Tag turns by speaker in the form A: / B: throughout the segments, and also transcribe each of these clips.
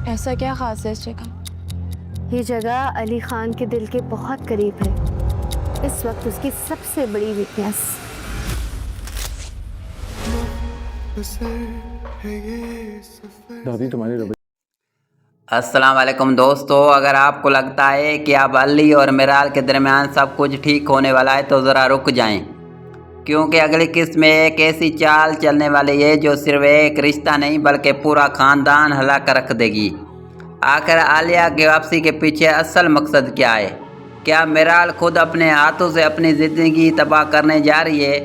A: ایسا کیا خاص ہے اس جگہ؟
B: یہ جگہ علی خان کے دل کے بہت قریب ہے. اس وقت اس کی سب سے بڑی ویکنس.
C: دادی تمہاری ربڑ.
D: السلام علیکم دوستو، اگر آپ کو لگتا ہے کہ اب علی اور میرال کے درمیان سب کچھ ٹھیک ہونے والا ہے تو ذرا رک جائیں، کیونکہ اگلی قسط میں ایک ایسی چال چلنے والی ہے جو صرف ایک رشتہ نہیں بلکہ پورا خاندان ہلا کر رکھ دے گی. آخر عالیہ کی واپسی کے پیچھے اصل مقصد کیا ہے؟ کیا میرال خود اپنے ہاتھوں سے اپنی زندگی تباہ کرنے جا رہی ہے؟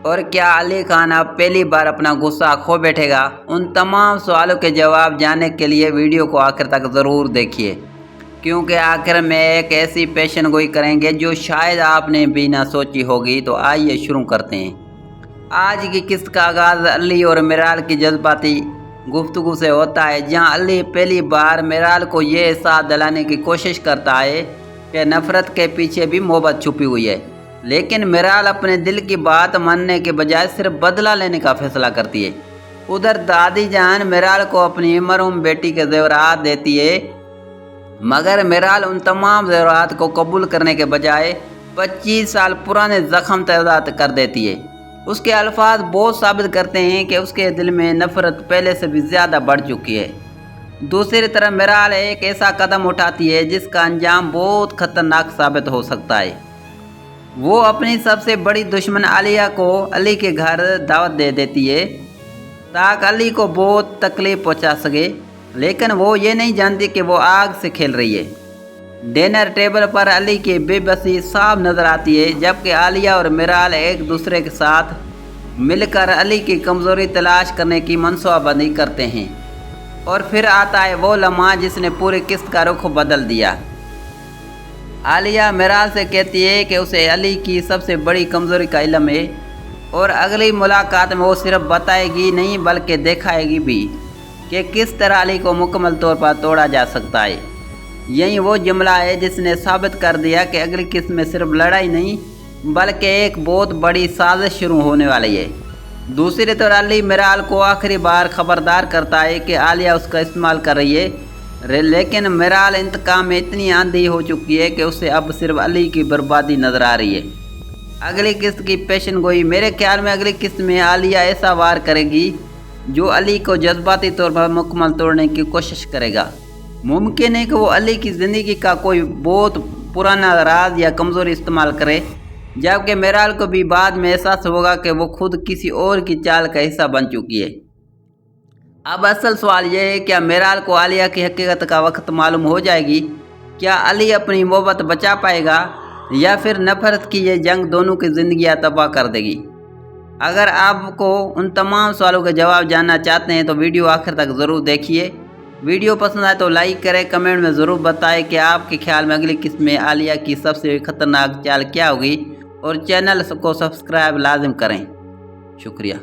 D: اور کیا علی خان اب پہلی بار اپنا غصہ کھو بیٹھے گا؟ ان تمام سوالوں کے جواب جاننے کے لیے ویڈیو کو آخر تک ضرور دیکھیے، کیونکہ آخر میں ایک ایسی پیشن گوئی کریں گے جو شاید آپ نے بھی نہ سوچی ہوگی. تو آئیے شروع کرتے ہیں. آج کی قسط کا آغاز علی اور میرال کی جذباتی گفتگو سے ہوتا ہے، جہاں علی پہلی بار میرال کو یہ احساس دلانے کی کوشش کرتا ہے کہ نفرت کے پیچھے بھی محبت چھپی ہوئی ہے، لیکن میرال اپنے دل کی بات ماننے کے بجائے صرف بدلہ لینے کا فیصلہ کرتی ہے. ادھر دادی جان میرال کو اپنی مرحوم بیٹی کے زیورات دیتی ہے، مگر میرال ان تمام زیورات کو قبول کرنے کے بجائے 25 سال پرانے زخم تازہ کر دیتی ہے. اس کے الفاظ بہت ثابت کرتے ہیں کہ اس کے دل میں نفرت پہلے سے بھی زیادہ بڑھ چکی ہے. دوسری طرف میرال ایک ایسا قدم اٹھاتی ہے جس کا انجام بہت خطرناک ثابت ہو سکتا ہے. وہ اپنی سب سے بڑی دشمن عالیہ کو علی کے گھر دعوت دے دیتی ہے تاکہ علی کو بہت تکلیف پہنچا سکے، لیکن وہ یہ نہیں جانتی کہ وہ آگ سے کھیل رہی ہے. ڈنر ٹیبل پر علی کی بے بسی صاف نظر آتی ہے، جبکہ عالیہ اور میرال ایک دوسرے کے ساتھ مل کر علی کی کمزوری تلاش کرنے کی منصوبہ بندی کرتے ہیں. اور پھر آتا ہے وہ لمحہ جس نے پوری قسط کا رخ بدل دیا. عالیہ میرال سے کہتی ہے کہ اسے علی کی سب سے بڑی کمزوری کا علم ہے، اور اگلی ملاقات میں وہ صرف بتائے گی نہیں بلکہ دکھائے گی بھی کہ کس طرح علی کو مکمل طور پر توڑا جا سکتا ہے. یہی وہ جملہ ہے جس نے ثابت کر دیا کہ اگلی قسط میں صرف لڑائی نہیں بلکہ ایک بہت بڑی سازش شروع ہونے والی ہے. دوسری طرف علی میرال کو آخری بار خبردار کرتا ہے کہ عالیہ اس کا استعمال کر رہی ہے، لیکن میرال انتقام میں اتنی آندھی ہو چکی ہے کہ اسے اب صرف علی کی بربادی نظر آ رہی ہے. اگلی قسط کی پیشن گوئی، میرے خیال میں اگلی قسط میں عالیہ ایسا وار کرے گی جو علی کو جذباتی طور پر مکمل توڑنے کی کوشش کرے گا. ممکن ہے کہ وہ علی کی زندگی کا کوئی بہت پرانا راز یا کمزوری استعمال کرے، جبکہ میرال کو بھی بعد میں احساس ہوگا کہ وہ خود کسی اور کی چال کا حصہ بن چکی ہے. اب اصل سوال یہ ہے، کیا میرال کو عالیہ کی حقیقت کا وقت معلوم ہو جائے گی؟ کیا علی اپنی محبت بچا پائے گا یا پھر نفرت کی یہ جنگ دونوں کی زندگیاں تباہ کر دے گی؟ اگر آپ کو ان تمام سوالوں کے جواب جاننا چاہتے ہیں تو ویڈیو آخر تک ضرور دیکھیے. ویڈیو پسند آئے تو لائک کریں، کمنٹ میں ضرور بتائیں کہ آپ کے خیال میں اگلی قسط میں عالیہ کی سب سے خطرناک چال کیا ہوگی، اور چینل کو سبسکرائب لازم کریں. شکریہ.